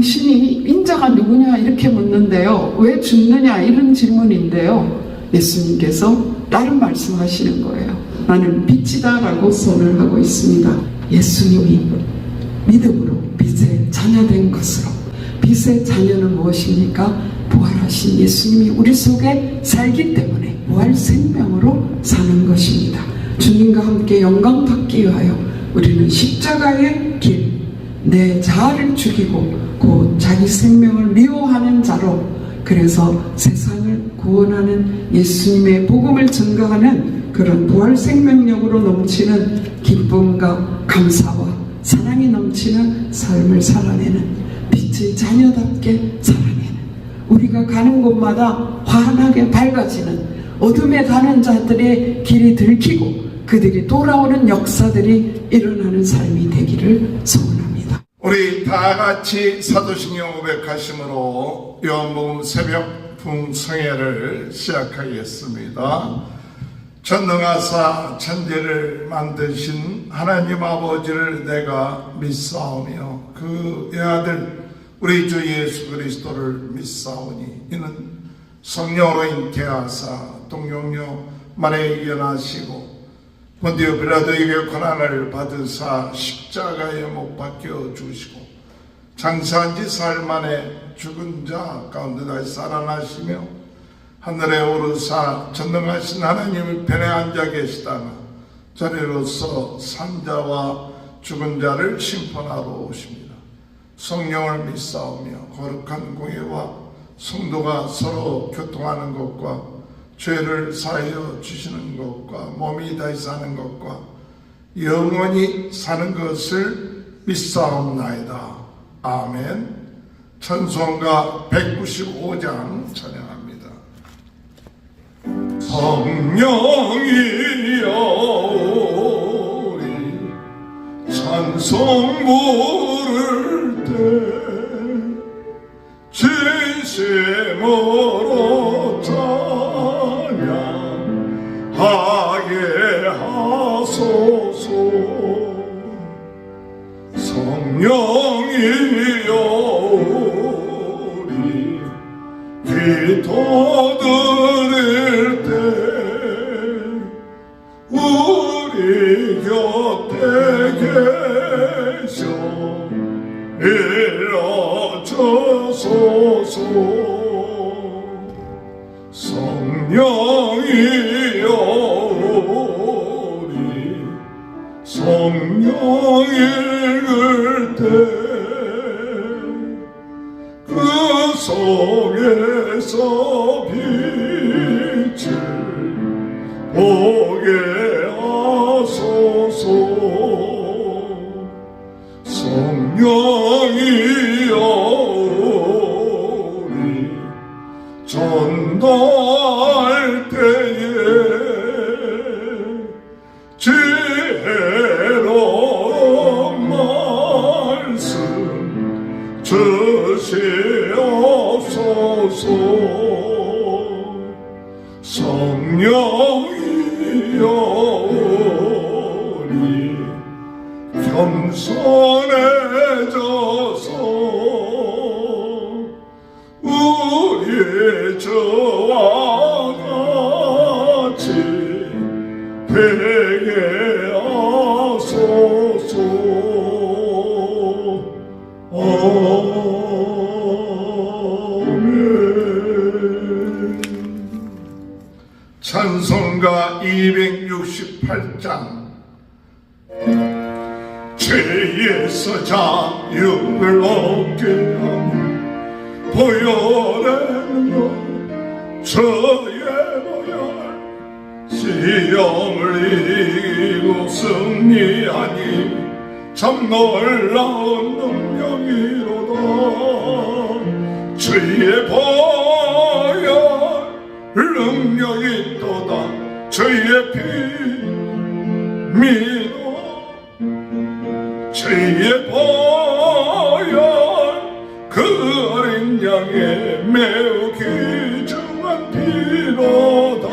당신이 인자가 누구냐 이렇게 묻는데요. 왜 죽느냐 이런 질문인데요. 예수님께서 다른 말씀하시는 거예요. 나는 빛이다 라고 선언하고 있습니다. 예수님이 믿음으로 빛의 자녀된 것으로, 빛의 자녀는 무엇입니까? 부활하신 예수님이 우리 속에 살기 때문에 부활 생명으로 사는 것입니다. 주님과 함께 영광 받기 위하여 우리는 십자가의 길, 내 자아를 죽이고 곧 자기 생명을 미워하는 자로, 그래서 세상을 구원하는 예수님의 복음을 증거하는 그런 부활 생명력으로 넘치는 기쁨과 감사와 사랑이 넘치는 삶을 살아내는, 빛의 자녀답게 살아내는, 우리가 가는 곳마다 환하게 밝아지는, 어둠에 가는 자들의 길이 들키고 그들이 돌아오는 역사들이 일어나는 삶이 되기를 소원합니다. 우리 다 같이 사도신경 고백하심으로 요한복음 새벽 풍성회를 시작하겠습니다. 전능하사 천지를 만드신 하나님 아버지를 내가 믿사오며 그 아들 우리 주 예수 그리스도를 믿사오니 이는 성령으로 잉태하사 동정녀 마리아에게 나시고 본디오 빌라도에게 고난을 받으사 십자가에 못 박혀 주시고 장사한 지 사흘 만에 죽은 자 가운데 다시 살아나시며 하늘에 오르사 전능하신 하나님의 편에 앉아 계시다가 자리로서 산자와 죽은 자를 심판하러 오십니다. 성령을 믿사오며 거룩한 공예와 성도가 서로 교통하는 것과 죄를 사하여 주시는 것과 몸이 다시 사는 것과 영원히 사는 것을 믿사옵나이다. 아멘. 찬송가 195장 찬양합니다. 성령이여 우리 찬송 부를 때 진심으로 찬양하게 하소서. 성령이여 우리 기도드릴 때 우리 곁에 계셔 일러주소서. 성령이여 우리 성령 읽을 때 그 속에서 빛을 보게 하소서. 성령이여 우리 전도할 때에 지혜로운 말씀 주시옵소서. 성령이여 우리 겸손해져서 우리의 저와 같이 되게 하소서. 아멘. 찬송가 268장. 죄에서 자유를 얻게 하며 보혈의 저의 보혈 시험을 이기고 승리하니 참 놀라운 능력이로다. 주의 보혈 능력이 있도다. 주의 피 믿어 주의 보혈 그 어린 양의 매우 귀중한 피로다.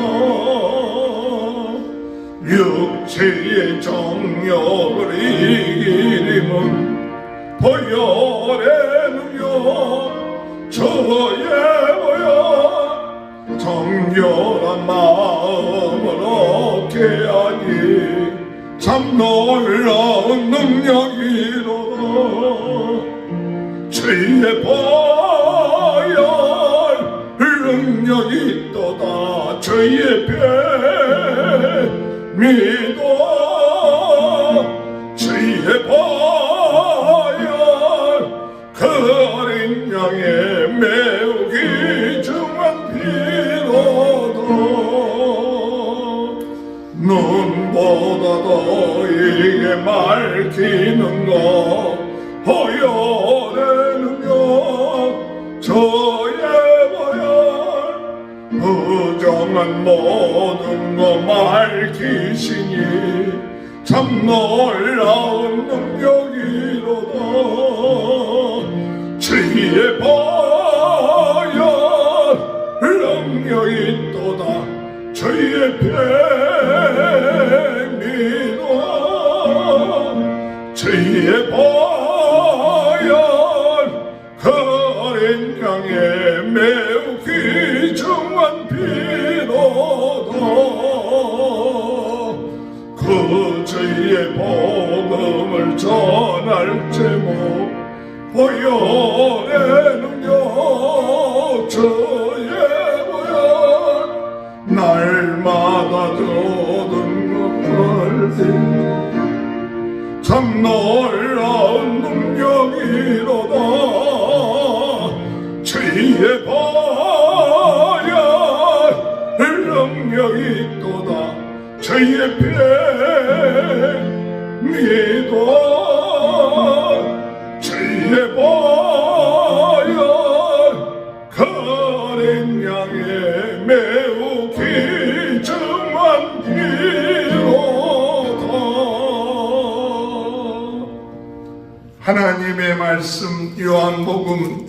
육체의 정욕을 이기림은 보혈의 능력 놀라운 능력이로다. 주의 보혈 능력이 있도다. 주의 뱀이도 주의 보혈 그 어린 양의 매우 귀중한 피로다. 눈보다도 이게 밝히는 것 보혈의 능력 저의 보혈 부정한 모든 것 밝히시니 참 놀라운 능력이로다. 주의 보혈 능력이 있도다. 주의 뱀이도 주의 보혈 그 어린 양의 매우 귀중한 피로다. 그 주의 복음을 전할 제목 보혈의 능력 주의 보혈 날마다 듣는 것들 참 놀라운 능력이로다. 주의 보혈 능력이 있도다. 주의 뱀이도 주의 보혈 그 어린 양의 매우 귀중한 피로다. 하나님의 말씀 요한복음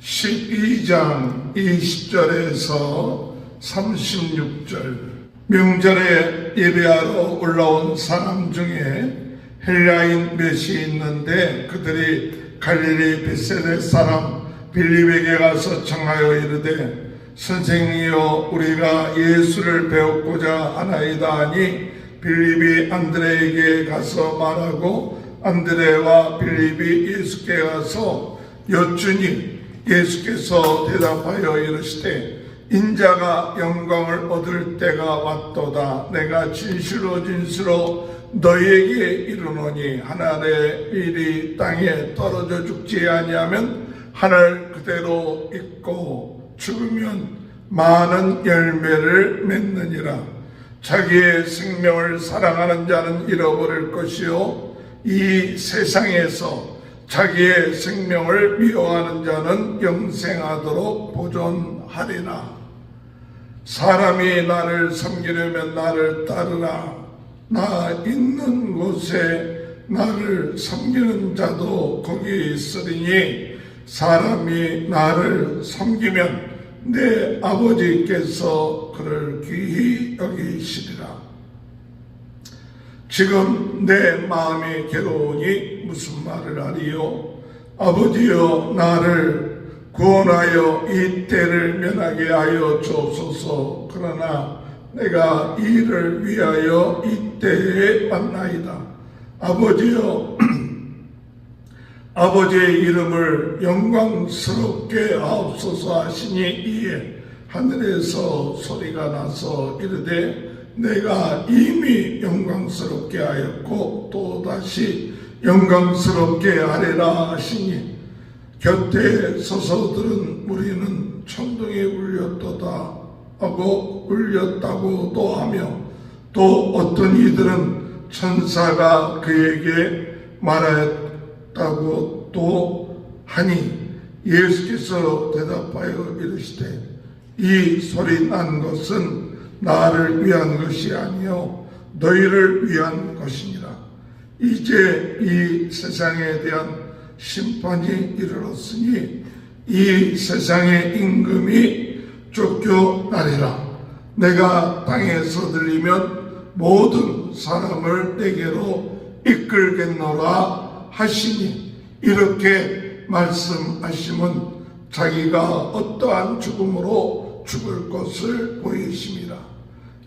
12장 20절에서 36절. 명절에 예배하러 올라온 사람 중에 헬라인 몇이 있는데 그들이 갈릴리 벳세다 사람 빌립에게 가서 청하여 이르되 선생이여 우리가 예수를 배우고자 하나이다 하니 빌립이 안드레에게 가서 말하고 안드레와 빌립이 예수께 가서 여쭈니 예수께서 대답하여 이르시되 인자가 영광을 얻을 때가 왔도다. 내가 진실로 너희에게 이르노니 하늘의 일이 땅에 떨어져 죽지 아니하면 하늘 그대로 있고 죽으면 많은 열매를 맺느니라. 자기의 생명을 사랑하는 자는 잃어버릴 것이요 이 세상에서 자기의 생명을 미워하는 자는 영생하도록 보존하리라. 사람이 나를 섬기려면 나를 따르라. 나 있는 곳에 나를 섬기는 자도 거기 있으리니 사람이 나를 섬기면 내 아버지께서 그를 귀히 여기시리라. 지금 내 마음이 괴로우니 무슨 말을 하리요? 아버지여 나를 구원하여 이 때를 면하게 하여 주옵소서. 그러나 내가 이를 위하여 이 때에 왔나이다. 아버지여 아버지의 이름을 영광스럽게 하옵소서 하시니 이에 하늘에서 소리가 나서 이르되 내가 이미 영광스럽게 하였고 또다시 영광스럽게 하리라 하시니 곁에 서서 들은 무리는 천둥이 울렸도다 하고 울렸다고도 하며 또 어떤 이들은 천사가 그에게 말하였다고 또 하니 예수께서 대답하여 이르시되 이 소리 난 것은 나를 위한 것이 아니요 너희를 위한 것이니라. 이제 이 세상에 대한 심판이 이르렀으니 이 세상의 임금이 쫓겨나리라. 내가 땅에서 들리면 모든 사람을 내게로 이끌겠노라 하시니 이렇게 말씀하심은 자기가 어떠한 죽음으로 죽을 것을 보이심이라.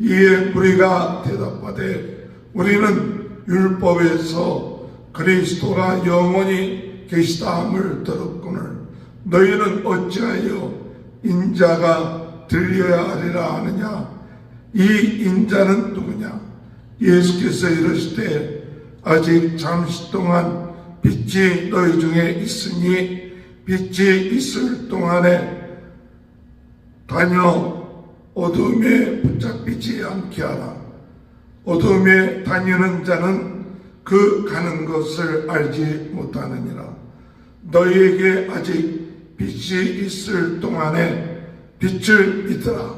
이에 무리가 대답하되 우리는 율법에서 그리스도가 영원히 계시다 함을 들었거늘 너희는 어찌하여 인자가 들려야 하리라 하느냐. 이 인자는 누구냐? 예수께서 이르시되 아직 잠시 동안 빛이 너희 중에 있으니 빛이 있을 동안에 다녀 어둠에 붙잡히지 않게 하라. 어둠에 다니는 자는 그 가는 것을 알지 못하느니라. 너희에게 아직 빛이 있을 동안에 빛을 믿으라.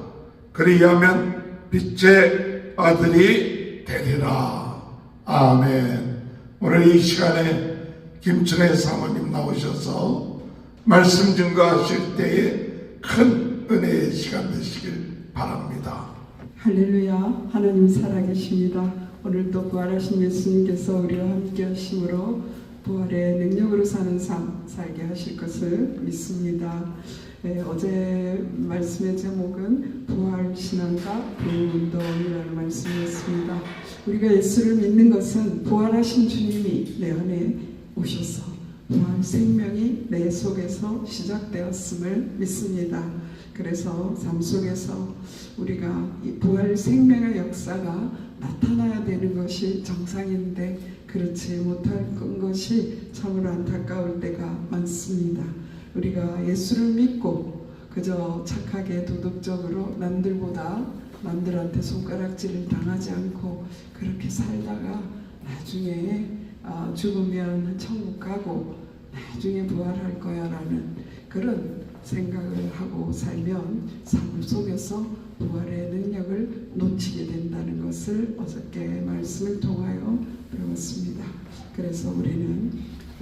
그리하면 빛의 아들이 되리라. 아멘. 오늘 이 시간에 김춘혜 사모님 나오셔서 말씀 증거하실 때에 큰 은혜의 시간 되시길 바랍니다. 할렐루야. 하나님 살아계십니다. 오늘도 부활하신 예수님께서 우리와 함께 하심으로 부활의 능력으로 사는 삶 살게 하실 것을 믿습니다. 어제 말씀의 제목은 부활신앙과 부흥운동이라는 말씀이었습니다. 우리가 예수를 믿는 것은 부활하신 주님이 내 안에 오셔서 부활 생명이 내 속에서 시작되었음을 믿습니다. 그래서 삶 속에서 우리가 이 부활 생명의 역사가 나타나야 되는 것이 정상인데 그렇지 못할 것이 참으로 안타까울 때가 많습니다. 우리가 예수를 믿고 그저 착하게 도덕적으로 남들한테 손가락질을 당하지 않고 그렇게 살다가 나중에 죽으면 천국 가고 나중에 부활할 거야 라는 그런 생각을 하고 살면 삶 속에서 부활의 능력을 놓치게 된다는 것을 어저께 말씀을 통하여 배웠습니다. 그래서 우리는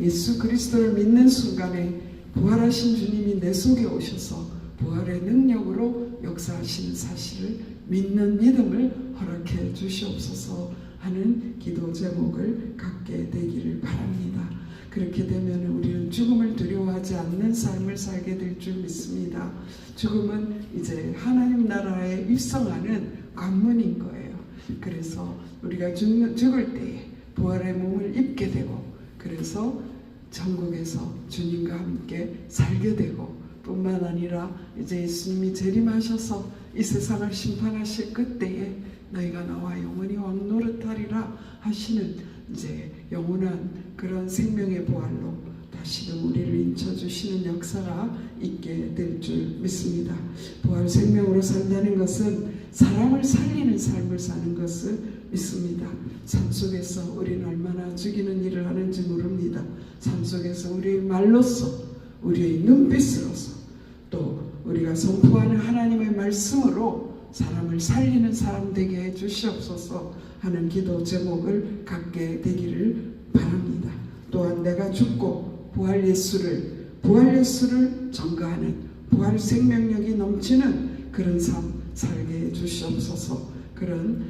예수 그리스도를 믿는 순간에 부활하신 주님이 내 속에 오셔서 부활의 능력으로 역사하시는 사실을 믿는 믿음을 허락해 주시옵소서 하는 기도 제목을 갖게 되기를 바랍니다. 그렇게 되면 우리는 죽음을 두려워하지 않는 삶을 살게 될 줄 믿습니다. 죽음은 이제 하나님 나라에 입성하는 관문인 거예요. 그래서 우리가 죽을 때에 부활의 몸을 입게 되고 그래서 천국에서 주님과 함께 살게 되고 뿐만 아니라 이제 예수님이 재림하셔서 이 세상을 심판하실 그때에 너희가 나와 영원히 왕 노릇하리라 하시는 이제 영원한 그런 생명의 부활로 다시금 우리를 인쳐주시는 역사가 있게 될 줄 믿습니다. 부활 생명으로 산다는 것은 사람을 살리는 삶을 사는 것을 믿습니다. 삶 속에서 우리는 얼마나 죽이는 일을 하는지 모릅니다. 삶 속에서 우리의 말로서 우리의 눈빛으로서 또 우리가 선포하는 하나님의 말씀으로 사람을 살리는 사람 되게 해 주시옵소서 하는 기도 제목을 갖게 되기를 바랍니다. 또한 내가 죽고 부활 예수를 전가하는 부활 생명력이 넘치는 그런 삶 살게 해 주시옵소서 그런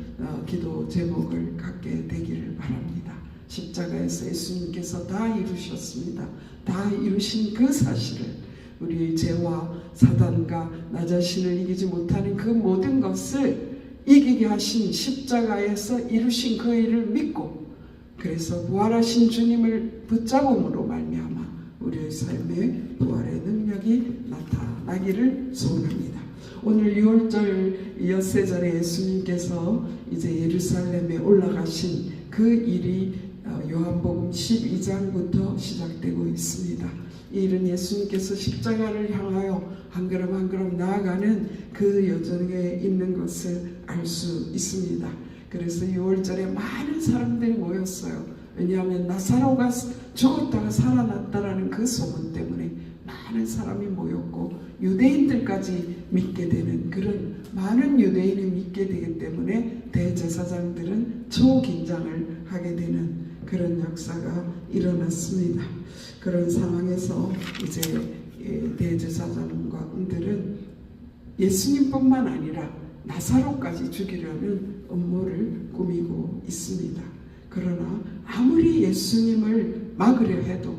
기도 제목을 갖게 되기를 바랍니다. 십자가에서 예수님께서 다 이루셨습니다. 다 이루신 그 사실을 우리의 죄와 사단과 나 자신을 이기지 못하는 그 모든 것을 이기게 하신 십자가에서 이루신 그 일을 믿고 그래서 부활하신 주님을 붙잡음으로 말미암아 우리의 삶에 부활의 능력이 나타나기를 소원합니다. 오늘 6월절 엿새절에 예수님께서 이제 예루살렘에 올라가신 그 일이 요한복음 12장부터 시작되고 있습니다. 이 일은 예수님께서 십자가를 향하여 한 걸음 한 걸음 나아가는 그 여정에 있는 것을 알 수 있습니다. 그래서 6월절에 많은 사람들이 모였어요. 왜냐하면 나사로가 죽었다가 살아났다라는 그 소문 때문에 많은 사람이 모였고 유대인들까지 믿게 되는 그런 많은 유대인이 믿게 되기 때문에 대제사장들은 초긴장을 하게 되는 그런 역사가 일어났습니다. 그런 상황에서 이제 대제사장들은 예수님뿐만 아니라 나사로까지 죽이려는 음모를 꾸미고 있습니다. 그러나 아무리 예수님을 막으려 해도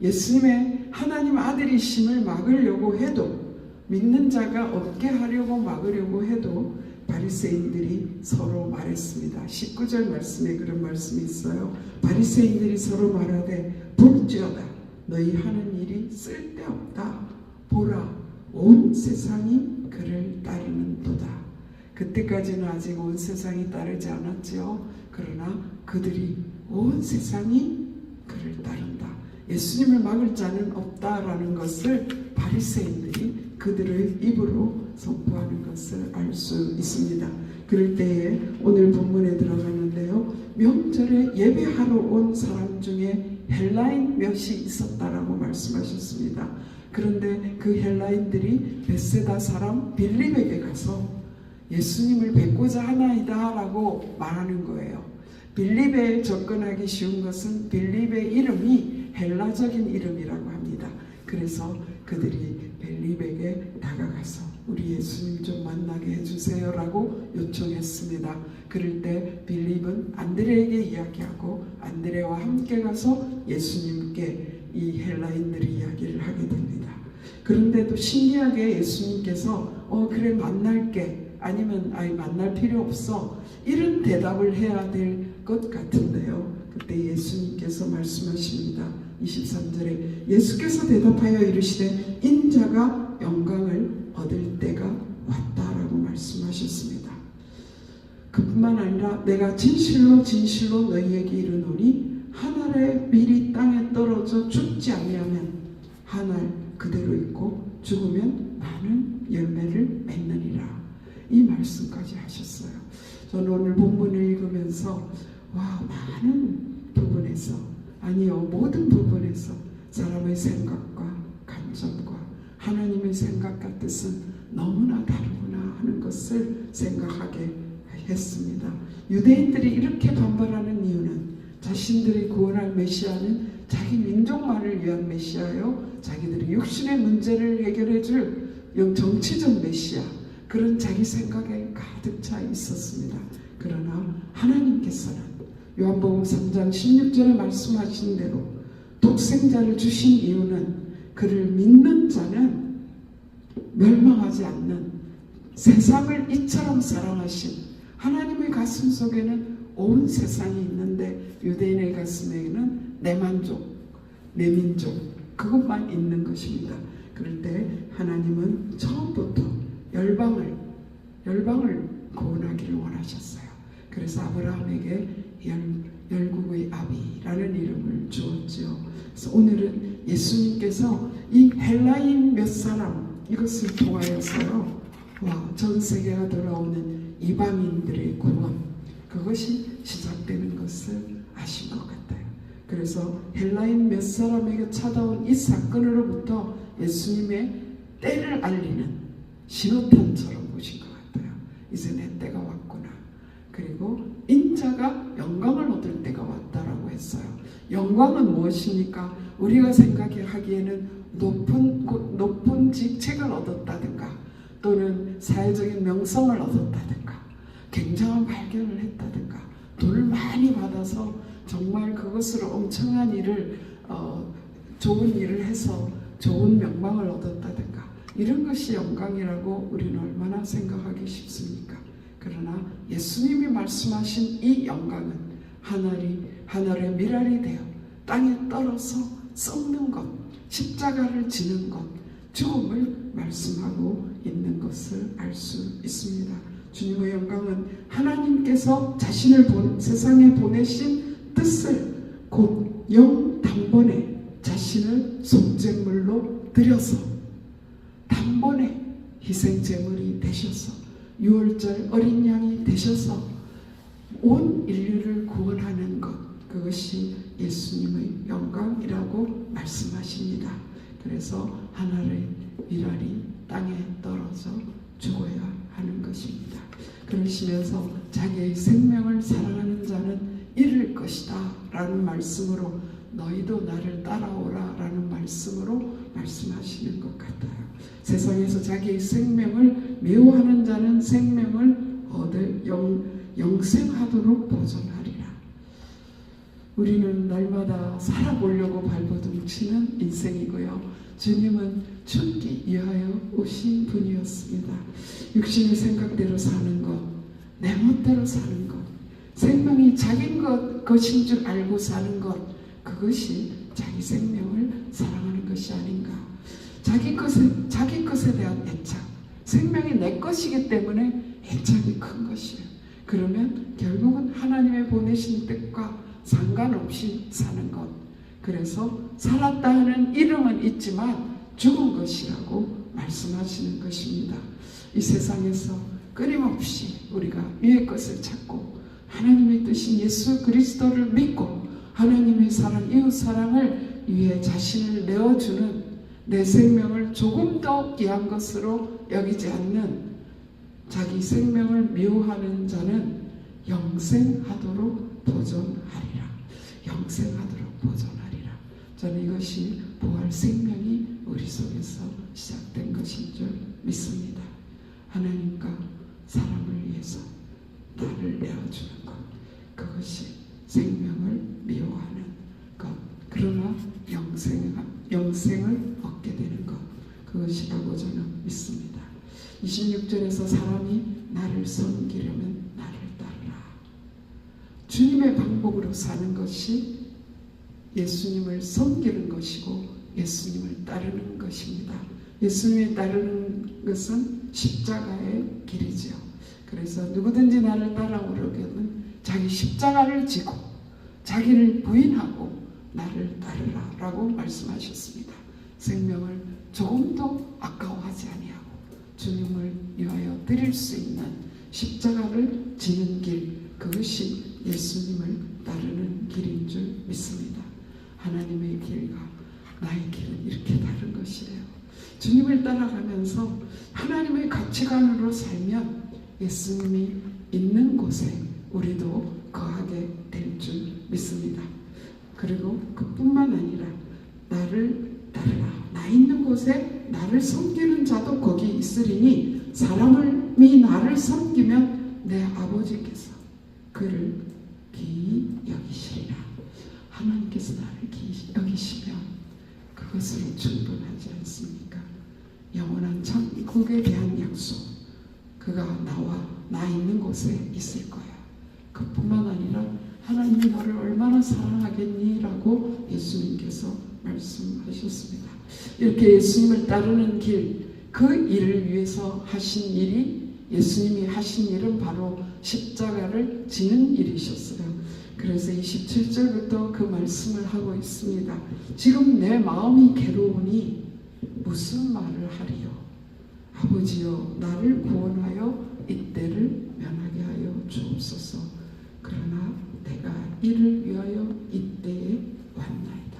예수님의 하나님 아들이심을 막으려고 해도 믿는 자가 없게 하려고 막으려고 해도 바리새인들이 서로 말했습니다. 19절 말씀에 그런 말씀이 있어요. 바리새인들이 서로 말하되 볼지어다 너희 하는 일이 쓸데없다. 보라 온 세상이 그를 따르는도다. 그때까지는 아직 온 세상이 따르지 않았지요. 그러나 그들이 온 세상이 그를 따른다. 예수님을 막을 자는 없다라는 것을 바리새인들이 그들의 입으로 선포하는 것을 알 수 있습니다. 그럴 때에 오늘 본문에 들어가는데요. 명절에 예배하러 온 사람 중에 헬라인 몇이 있었다라고 말씀하셨습니다. 그런데 그 헬라인들이 벳세다 사람 빌립에게 가서 예수님을 뵙고자 하나이다 라고 말하는 거예요. 빌립에 접근하기 쉬운 것은 빌립의 이름이 헬라적인 이름이라고 합니다. 그래서 그들이 빌립에게 다가가서 우리 예수님 좀 만나게 해주세요 라고 요청했습니다. 그럴 때 빌립은 안드레에게 이야기하고 안드레와 함께 가서 예수님께 이 헬라인들이 이야기를 하게 됩니다. 그런데도 신기하게 예수님께서 그래 만날게 아니면 만날 필요 없어 이런 대답을 해야 될 것 같은데요. 그때 예수님께서 말씀하십니다. 23절에 예수께서 대답하여 이르시되 인자가 영광을 얻을 때가 왔다라고 말씀하셨습니다. 그뿐만 아니라 내가 진실로 진실로 너희에게 이르노니 한 알의 밀이 땅에 떨어져 죽지 아니하면 한 알 그대로 있고 죽으면 많은 열매를 맺느니라. 이 말씀까지 하셨어요. 저는 오늘 본문을 읽으면서 많은 부분에서 아니요 모든 부분에서 사람의 생각과 감정과 하나님의 생각과 뜻은 너무나 다르구나 하는 것을 생각하게 했습니다. 유대인들이 이렇게 반발하는 이유는 자신들이 구원할 메시아는 자기 민족만을 위한 메시아요, 자기들이 육신의 문제를 해결해 줄 정치적 메시아, 그런 자기 생각에 가득 차 있었습니다. 그러나 하나님께서는 요한복음 3장 16절에 말씀하신 대로 독생자를 주신 이유는 그를 믿는 자는 멸망하지 않는, 세상을 이처럼 사랑하신 하나님의 가슴 속에는 온 세상이 있는데 유대인의 가슴에는 내 만족, 내 민족 그것만 있는 것입니다. 그럴 때 하나님은 처음부터 열방을 구원하기를 원하셨어요. 그래서 아브라함에게 열국의 아비라는 이름을 주었죠. 그래서 오늘은 예수님께서 이 헬라인 몇 사람 이것을 통하여서요, 전 세계가 돌아오는 이방인들의 구원, 그것이 시작되는 것을 아신 것 같아요. 그래서 헬라인 몇 사람에게 찾아온 이 사건으로부터 예수님의 때를 알리는 신호탄처럼 보신 것 같아요. 이제 내 때가 왔구나. 그리고 인자가 영광을 얻을 때가 왔다라고 했어요. 영광은 무엇입니까? 우리가 생각하기에는 높은 직책을 얻었다든가 또는 사회적인 명성을 얻었다든가 굉장한 발견을 했다든가 돈을 많이 받아서 정말 그것으로 엄청난 일을 좋은 일을 해서 좋은 명망을 얻었다든가 이런 것이 영광이라고 우리는 얼마나 생각하기 쉽습니까? 그러나 예수님이 말씀하신 이 영광은 하늘의 밀알이 되어 땅에 떨어져 썩는 것, 십자가를 지는 것, 죽음을 말씀하고 있는 것을 알 수 있습니다. 주님의 영광은 하나님께서 자신을 세상에 보내신 뜻을 곧 영단번에 자신을 속죄물로 드려서 단번에 희생제물이 되셔서 유월절 어린 양이 되셔서 온 인류를 구원하는 것, 그것이 예수님의 영광이라고 말씀하십니다. 그래서 하늘의 밀알이 땅에 떨어져 죽어야 하는 것입니다. 그러시면서 자기의 생명을 사랑하는 자는 잃을 것이다 라는 말씀으로 너희도 나를 따라오라 라는 말씀으로 말씀하시는 것 같아요. 세상에서 자기의 생명을 미워하는 자는 생명을 얻을 영생하도록 보존하리라. 우리는 날마다 살아보려고 발버둥치는 인생이고요. 주님은 죽기 위하여 오신 분이었습니다. 육신의 생각대로 사는 것, 내 멋대로 사는 것, 생명이 자기 것인 줄 알고 사는 것, 그것이 자기 생명을 사랑하는 것이 아닌가. 자기 것에 대한 애착, 생명이 내 것이기 때문에 애착이 큰 것이에요. 그러면 결국은 하나님의 보내신 뜻과 상관없이 사는 것. 그래서 살았다 하는 이름은 있지만 죽은 것이라고 말씀하시는 것입니다. 이 세상에서 끊임없이 우리가 위의 것을 찾고 하나님의 뜻인 예수 그리스도를 믿고 하나님의 사랑, 이웃 사랑을 위해 자신을 내어주는, 내 생명을 조금 더 귀한 것으로 여기지 않는, 자기 생명을 미워하는 자는 영생하도록 보존하리라. 영생하도록 보존하리라. 저는 이것이 부활 생명이 우리 속에서 시작된 것인 줄 믿습니다. 하나님과 사람을 위해서 나를 내어주는 것, 그것이 생명을 미워하는 것, 그러나 영생을 얻게 되는 것, 그것이라고 저는 믿습니다. 26절에서 사람이 나를 섬기려면 나를 따르라. 주님의 방법으로 사는 것이 예수님을 섬기는 것이고 예수님을 따르는 것입니다. 예수님을 따르는 것은 십자가의 길이지요. 그래서 누구든지 나를 따라오려면 자기 십자가를 지고 자기를 부인하고 나를 따르라 라고 말씀하셨습니다. 생명을 조금도 아까워하지 아니하고 주님을 위하여 드릴 수 있는 십자가를 지는 길, 그것이 예수님을 따르는 길인 줄 믿습니다. 하나님의 길과 나의 길은 이렇게 다른 것이에요. 주님을 따라가면서 하나님의 가치관으로 살면 예수님이 있는 곳에 우리도 거하게 될 줄 믿습니다. 그리고 그뿐만 아니라 나를 따르라. 나 있는 곳에 나를 섬기는 자도 거기 있으리니 사람이 나를 섬기면 내 아버지께서 그를 기이 여기시리라. 하나님께서 나를 기이 여기시면 그것으로 충분하지 않습니까? 영원한 천국에 대한 약속, 그가 나 있는 곳에 있을 거야. 그뿐만 아니라 하나님이 너를 얼마나 사랑하겠니? 라고 예수님께서 말씀하셨습니다. 이렇게 예수님을 따르는 길, 그 일을 위해서 하신 일이, 예수님이 하신 일은 바로 십자가를 지는 일이셨어요. 그래서 27절부터 그 말씀을 하고 있습니다. 지금 내 마음이 괴로우니 무슨 말을 하리요? 아버지여, 나를 구원하여 이때를 면하게 하여 주옵소서. 그러나 내가 이를 위하여 이때에 왔나이다.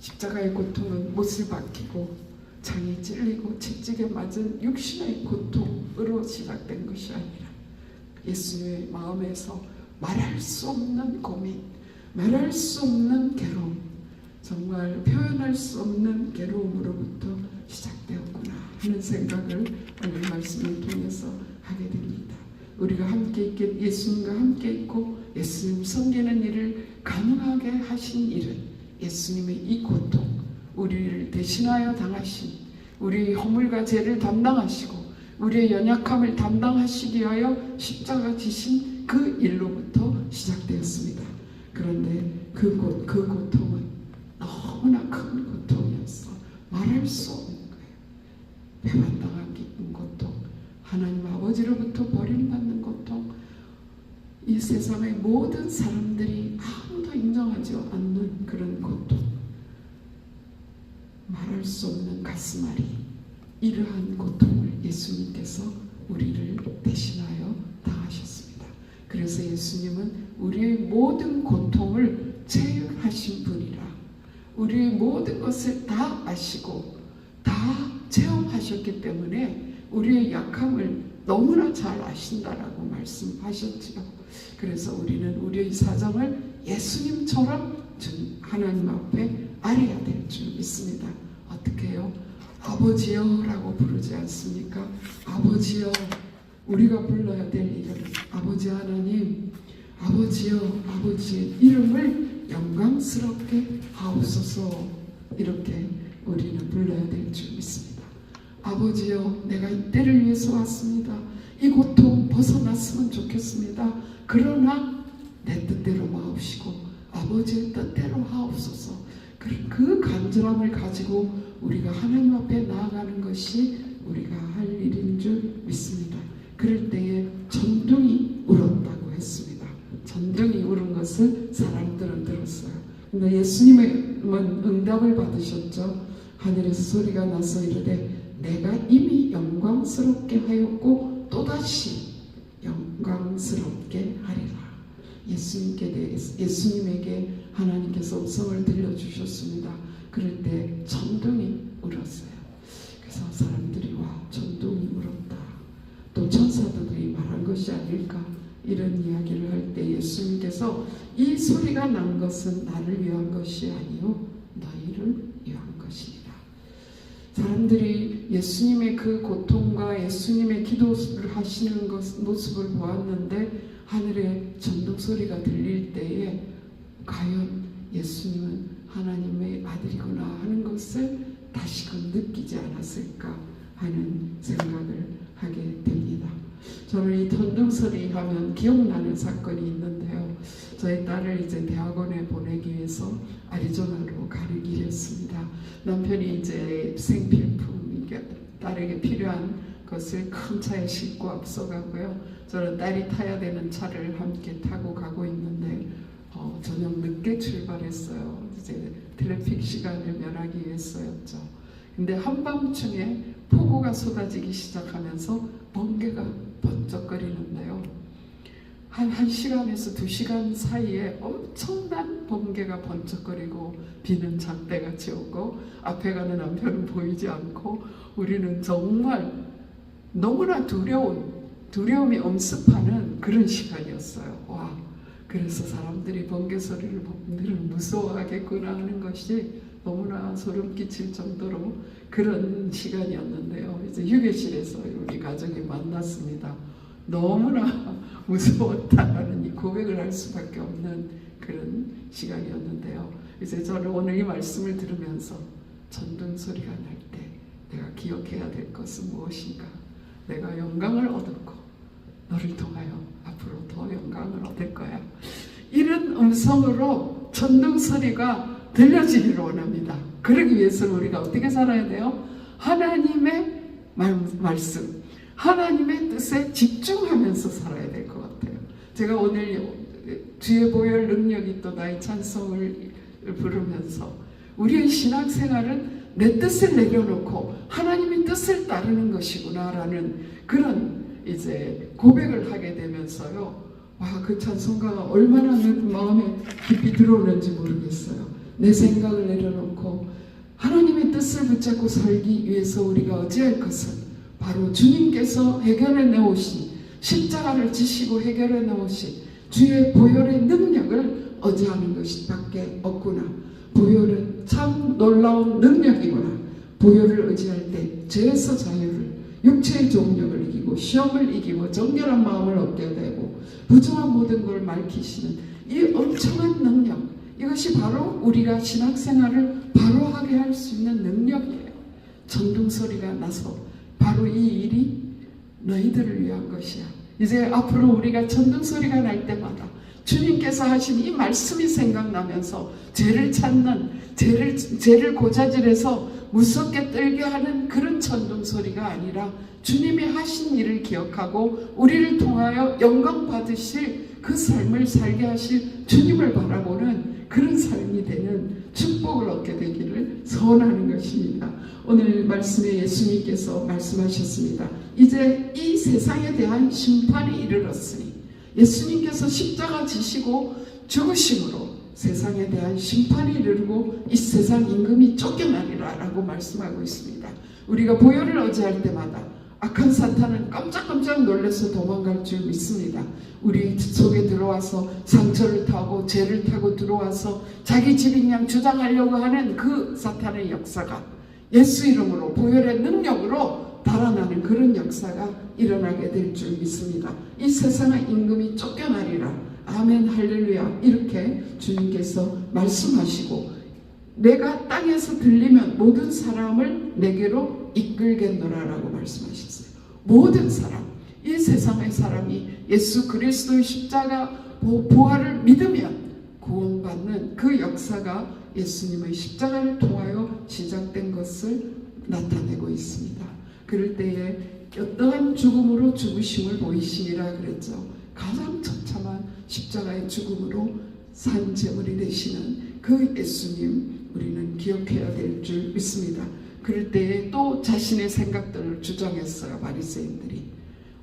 십자가의 고통은 못을 박히고 장이 찔리고 채찍에 맞은 육신의 고통으로 시작된 것이 아니라 예수님의 마음에서 말할 수 없는 고민, 말할 수 없는 괴로움, 정말 표현할 수 없는 괴로움으로부터 시작되었구나 하는 생각을 오늘 말씀을 통해서 하게 됩니다. 우리가 함께 있게, 예수님과 함께 있고 예수님 섬기는 일을 가능하게 하신 일은 예수님의 이 고통, 우리를 대신하여 당하신, 우리의 허물과 죄를 담당하시고 우리의 연약함을 담당하시기 위하여 십자가 지신 그 일로부터 시작되었습니다. 그런데 그 고통은 너무나 큰 고통이었어. 말할 수 없는 거예요. 배반당한 기쁜 고통, 하나님 아버지로부터 버림받는 고통, 이 세상의 모든 사람들이 아무도 인정하지 않는 그런 고통, 말할 수 없는 가슴앓이, 이러한 고통을 예수님께서 우리를 대신하여 당하셨습니다. 그래서 예수님은 우리의 모든 고통을 체험하신 분이라, 우리의 모든 것을 다 아시고 다 체험하셨기 때문에 우리의 약함을 너무나 잘 아신다라고 말씀하셨지요. 그래서 우리는 우리의 사정을 예수님처럼 하나님 앞에 아뢰야 될 줄 믿습니다. 어떻게 해요? 아버지여 라고 부르지 않습니까? 아버지여, 우리가 불러야 될 이름, 아버지 하나님, 아버지여, 아버지의 이름을 영광스럽게 하옵소서. 이렇게 우리는 불러야 될 줄 믿습니다. 아버지여, 내가 이 때를 위해서 왔습니다. 이 고통 벗어났으면 좋겠습니다. 그러나 내 뜻대로 마옵시고 아버지의 뜻대로 하옵소서. 그 간절함을 가지고 우리가 하나님 앞에 나아가는 것이 우리가 할 일인 줄 믿습니다. 그럴 때에 전둥이 울었다고 했습니다. 전둥이 울은 것을 사람들은 들었어요. 근데 예수님은 응답을 받으셨죠. 하늘에서 소리가 나서 이르되 내가 이미 영광스럽게 하였고 또다시 영광스럽게 하리라. 예수님에게 하나님께서 음성을 들려주셨습니다. 그럴 때 전둥이 울었어요. 그래서 사람들이 와, 전둥이 울었다. 또 천사들이 말한 것이 아닐까, 이런 이야기를 할 때 예수님께서 이 소리가 난 것은 나를 위한 것이 아니요 너희를 위한 것이니라. 사람들이 예수님의 그 고통과 예수님의 기도를 하시는 모습을 보았는데 하늘에 전동 소리가 들릴 때에 과연 예수님은 하나님의 아들이구나 하는 것을 다시금 느끼지 않았을까 하는 생각을 하게 됩니다. 저는 이 전등소리 하면 기억나는 사건이 있는데요. 저희 딸을 이제 대학원에 보내기 위해서 애리조나로 가는 길이었습니다. 남편이 이제 생필품, 딸에게 필요한 것을 큰 차에 싣고 앞서가고요. 저는 딸이 타야 되는 차를 함께 타고 가고 있는데 저녁 늦게 출발했어요. 이제 트래픽 시간을 면하기 위해서였죠. 근데 한밤중에 폭우가 쏟아지기 시작하면서 번개가 번쩍거리는데요. 한 1시간에서 2시간 사이에 엄청난 번개가 번쩍거리고 비는 장대같이 오고 앞에 가는 남편은 보이지 않고 우리는 정말 너무나 두려움이 엄습하는 그런 시간이었어요. 와, 그래서 사람들이 번개 소리를 늘 무서워하겠구나 하는 것이 너무나 소름 끼칠 정도로 그런 시간이었는데요. 이제 휴게실에서 우리 가족이 만났습니다. 너무나 무서웠다라는 이 고백을 할 수밖에 없는 그런 시간이었는데요. 이제 저는 오늘 이 말씀을 들으면서 전등 소리가 날 때 내가 기억해야 될 것은 무엇인가? 내가 영광을 얻었고 너를 통하여 앞으로 더 영광을 얻을 거야. 이런 음성으로 전등 소리가 들려지기를 원합니다. 그러기 위해서는 우리가 어떻게 살아야 돼요? 하나님의 말씀, 하나님의 뜻에 집중하면서 살아야 될 것 같아요. 제가 오늘 주의 보혈 능력이 또 나의 찬송을 부르면서 우리의 신앙생활은 내 뜻을 내려놓고 하나님의 뜻을 따르는 것이구나라는 그런 이제 고백을 하게 되면서요. 와, 그 찬송가가 얼마나 내 마음에 깊이 들어오는지 모르겠어요. 내 생각을 내려놓고 하나님의 뜻을 붙잡고 살기 위해서 우리가 어찌할 것은 바로 주님께서 해결해 내오신 십자가를 지시고 해결해 내오신 주의 보혈의 능력을 의지하는 것밖에 없구나. 보혈은 참 놀라운 능력이구나. 보혈을 의지할 때 죄에서 자유를, 육체의 종력을 이기고 시험을 이기고 정결한 마음을 얻게 되고 부정한 모든 걸 밝히시는 이 엄청난 능력, 이것이 바로 우리가 신앙생활을 바로 하게 할 수 있는 능력이에요. 전등소리가 나서 바로 이 일이 너희들을 위한 것이야. 이제 앞으로 우리가 전등소리가 날 때마다 주님께서 하신 이 말씀이 생각나면서 죄를 찾는, 죄를 고자질해서 무섭게 떨게 하는 그런 전등소리가 아니라 주님이 하신 일을 기억하고 우리를 통하여 영광 받으실 그 삶을 살게 하실 주님을 바라보는 그런 삶이 되는 축복을 얻게 되기를 소원하는 것입니다. 오늘 말씀에 예수님께서 말씀하셨습니다. 이제 이 세상에 대한 심판이 이르렀으니 예수님께서 십자가 지시고 죽으심으로 세상에 대한 심판이 이르고 이 세상 임금이 쫓겨나리라 라고 말씀하고 있습니다. 우리가 보혈을 의지할 때마다 악한 사탄은 깜짝깜짝 놀라서 도망갈 줄 믿습니다. 우리 속에 들어와서 상처를 타고 죄를 타고 들어와서 자기 집인 양 주장하려고 하는 그 사탄의 역사가 예수 이름으로 보혈의 능력으로 달아나는 그런 역사가 일어나게 될 줄 믿습니다. 이 세상의 임금이 쫓겨나리라. 아멘 할렐루야. 이렇게 주님께서 말씀하시고 내가 땅에서 들리면 모든 사람을 내게로 이끌겠노라라고 말씀하셨어요. 모든 사람, 이 세상의 사람이 예수 그리스도의 십자가 부활을 믿으면 구원받는 그 역사가 예수님의 십자가를 통하여 시작된 것을 나타내고 있습니다. 그럴 때에 어떠한 죽음으로 죽으심을 보이시니라 그랬죠. 가장 처참한 십자가의 죽음으로 산 제물이 되시는 그 예수님 우리는 기억해야 될 줄 믿습니다. 그럴 때에 또 자신의 생각들을 주장했어요. 바리새인들이.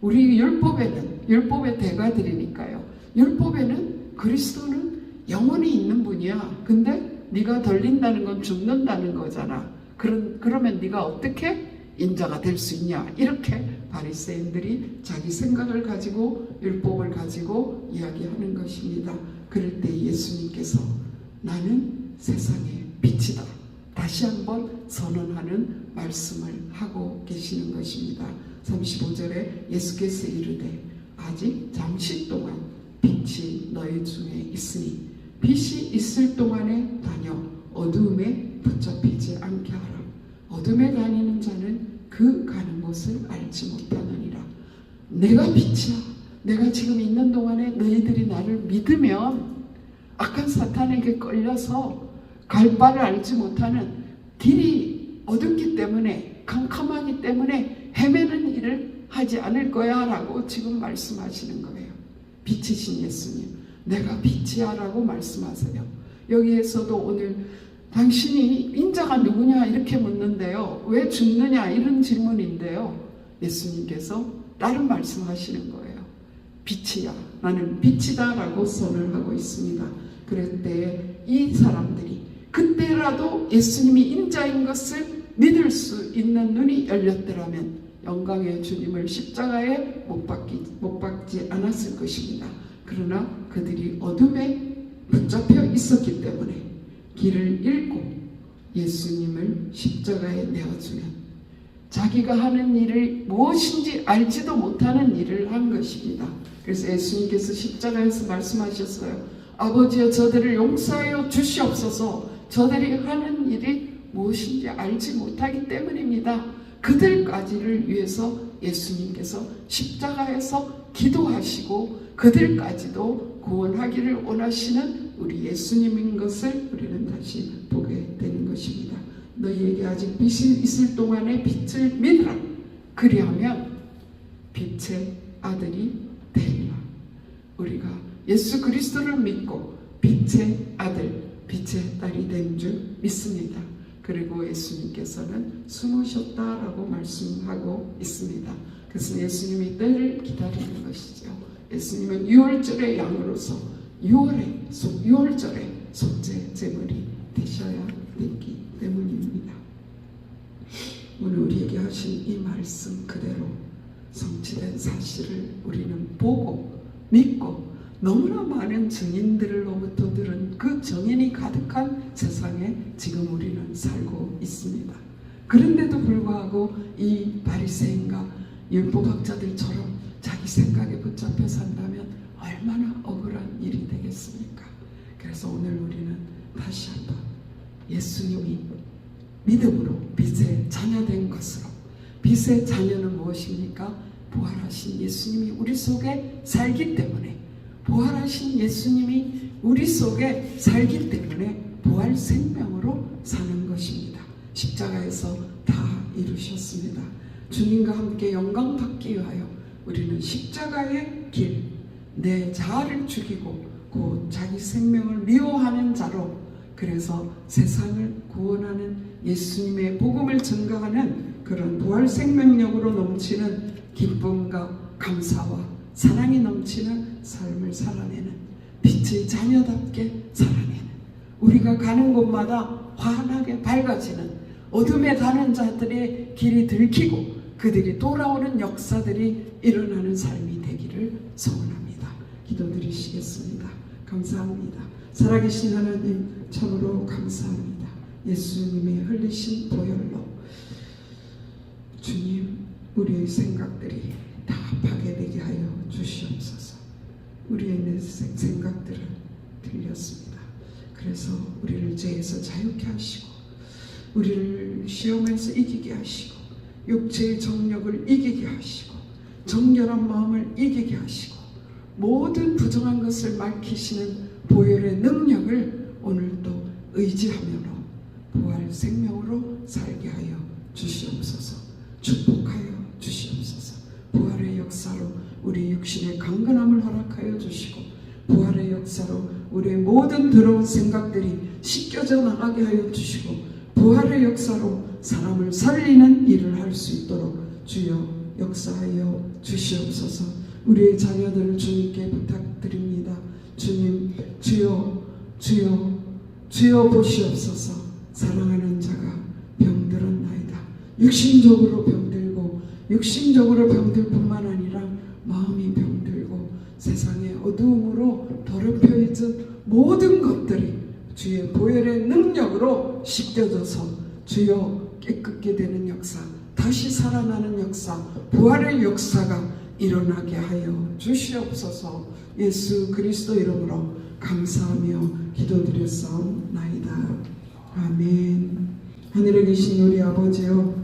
우리 율법의 대가들이니까요. 율법에는 그리스도는 영원히 있는 분이야. 근데 네가 덜린다는 건 죽는다는 거잖아. 그러면 네가 어떻게 인자가 될 수 있냐? 이렇게 바리새인들이 자기 생각을 가지고 율법을 가지고 이야기하는 것입니다. 그럴 때 예수님께서 나는 세상의 빛이다. 다시 한번 선언하는 말씀을 하고 계시는 것입니다. 35절에 예수께서 이르되 아직 잠시 동안 빛이 너희 중에 있으니 빛이 있을 동안에 다녀 어두움에 붙잡히지 않게 하라. 어둠에 다니는 자는 그 가는 곳을 알지 못하느니라. 내가 빛이야. 내가 지금 있는 동안에 너희들이 나를 믿으면 악한 사탄에게 끌려서 갈 바를 알지 못하는 길이 어둡기 때문에 캄캄하기 때문에 헤매는 일을 하지 않을 거야 라고 지금 말씀하시는 거예요. 빛이신 예수님, 내가 빛이야 라고 말씀하세요. 여기에서도 오늘 당신이 인자가 누구냐 이렇게 묻는데요. 왜 죽느냐 이런 질문인데요. 예수님께서 다른 말씀하시는 거예요. 빛이야. 나는 빛이다 라고 선을 하고 있습니다. 그럴 때 이 사람들이 그때라도 예수님이 인자인 것을 믿을 수 있는 눈이 열렸더라면 영광의 주님을 십자가에 못 박지 않았을 것입니다. 그러나 그들이 어둠에 붙잡혀 있었기 때문에 길을 잃고 예수님을 십자가에 내어주면 자기가 하는 일을 무엇인지 알지도 못하는 일을 한 것입니다. 그래서 예수님께서 십자가에서 말씀하셨어요. 아버지여 저들을 용서하여 주시옵소서. 저들이 하는 일이 무엇인지 알지 못하기 때문입니다. 그들까지를 위해서 예수님께서 십자가에서 기도하시고 그들까지도 구원하기를 원하시는 우리 예수님인 것을 우리는 다시 보게 되는 것입니다. 너희에게 아직 빛이 있을 동안에 빛을 믿으라. 그리하면 빛의 아들이 되리라. 우리가 예수 그리스도를 믿고 빛의 아들, 빛의 딸이 된 줄 믿습니다. 그리고 예수님께서는 숨으셨다라고 말씀하고 있습니다. 그래서 예수님이 때를 기다리는 것이죠. 예수님은 6월절의 양으로서 6월절의 속죄 제물이 되셔야 되기 때문입니다. 오늘 우리에게 하신 이 말씀 그대로 성취된 사실을 우리는 보고 믿고 너무나 많은 증인들로부터 들은 그 증인이 가득한 세상에 지금 우리는 살고 있습니다. 그런데도 불구하고 이 바리새인과 율법학자들처럼 자기 생각에 붙잡혀 산다면 얼마나 억울한 일이 되겠습니까? 그래서 오늘 우리는 다시 한번 예수님이 믿음으로 빛의 자녀된 것으로, 빛의 자녀는 무엇입니까? 부활하신 예수님이 우리 속에 살기 때문에, 부활하신 예수님이 우리 속에 살기 때문에 부활 생명으로 사는 것입니다. 십자가에서 다 이루셨습니다. 주님과 함께 영광 받기 위하여 우리는 십자가의 길, 내 자아를 죽이고 곧 자기 생명을 미워하는 자로, 그래서 세상을 구원하는 예수님의 복음을 증거하는 그런 부활 생명력으로 넘치는 기쁨과 감사와 사랑이 넘치는 삶을 살아내는, 빛의 자녀답게 살아내는, 우리가 가는 곳마다 환하게 밝아지는, 어둠에 가는 자들의 길이 들키고 그들이 돌아오는 역사들이 일어나는 삶이 되기를 소원합니다. 기도드리시겠습니다. 감사합니다. 살아계신 하나님, 참으로 감사합니다. 예수님의 흘리신 보혈로 주님, 우리의 생각들이 다 파괴되게 하여 주시옵소서. 우리의 생각들을 들렸습니다. 그래서 우리를 죄에서 자유케 하시고 우리를 시험에서 이기게 하시고 육체의 정욕을 이기게 하시고 정결한 마음을 이기게 하시고 모든 부정한 것을 밝히시는 보혈의 능력을 오늘도 의지하며 부활 생명으로 살게 하여 주시옵소서. 축복하여 주시옵소서. 부활의 역사로 우리 육신의 강건함을 허락하여 주시고 부활의 역사로 우리의 모든 더러운 생각들이 씻겨져 나가게 하여 주시고 부활의 역사로 사람을 살리는 일을 할 수 있도록 주여 역사하여 주시옵소서. 우리의 자녀들을 주님께 부탁드립니다. 주님, 주여 보시옵소서. 사랑하는 자가 병들었나이다. 육신적으로 병들고 육신적으로 병들 뿐만 아니라 마음이 병들고 세상의 어두움으로 더럽혀 있던 모든 것들이 주의 보혈의 능력으로 씻겨져서 주여 깨끗게 되는 역사, 다시 살아나는 역사, 부활의 역사가 일어나게 하여 주시옵소서. 예수 그리스도 이름으로 감사하며 기도드렸사옵나이다. 아멘. 하늘에 계신 우리 아버지여,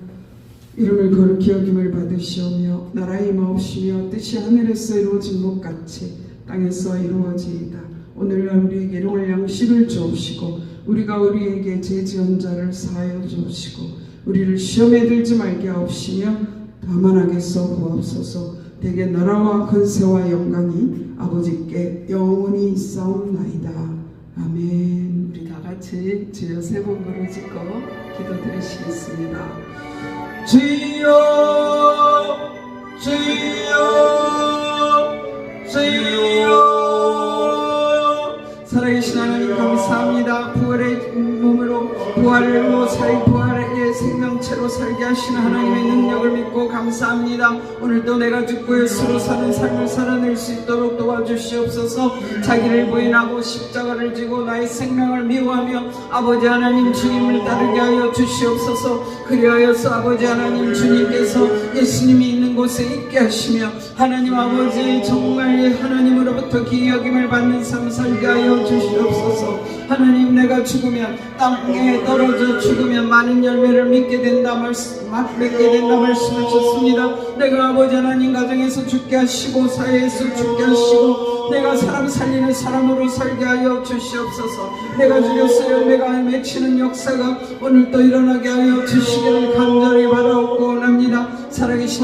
이름을 거룩히 여김을 받으시오며 나라의 임하옵시며 뜻이 하늘에서 이루어진 것 같이 땅에서 이루어지이다. 오늘날 우리에게 일용할 양식을 주옵시고 우리가 우리에게 죄 지은 자를 사하여 주옵시고 우리를 시험에 들지 말게 하옵시며 다만 악에서 구하옵소서. 대개 나라와 권세와 영광이 아버지께 영원히 있사옵나이다. 아멘. 우리 다 같이 주여 세 번 부르짖고 기도드리시겠습니다. 주여 주여 주여. 살아계신 하나님 감사합니다. 부활의 몸으로 부활로 부활의 생명체로 살게 하시는 하나님의 능력을 믿고 감사합니다. 오늘도 내가 죽고 예수로 사는 삶을 살아낼 수 있도록 도와주시옵소서. 자기를 부인하고 십자가를 지고 나의 생명을 미워하며 아버지 하나님 주님을 따르게 하여 주시옵소서. 그리하여서 아버지 하나님 주님께서 예수님이 있는 곳에 있게 하시며 하나님 아버지 정말 하나님으로부터 귀히 여김을 받는 삶 살게 하여 주시옵소서. 하나님 내가 죽으면 땅에 떨어져 죽으면 많은 열매를 맺게 된다 말씀하셨습니다. 내가 아버지 하나님 가정에서 죽게 하시고 사회에서 죽게 하시고 내가 사람 살리는 사람으로 살게 하여 주시옵소서. 내가 죽였어 열매가 맺히는 역사가 오늘 또 일어나게 하여 주시기를 간절히 바라옵고 원합니다. 살아계신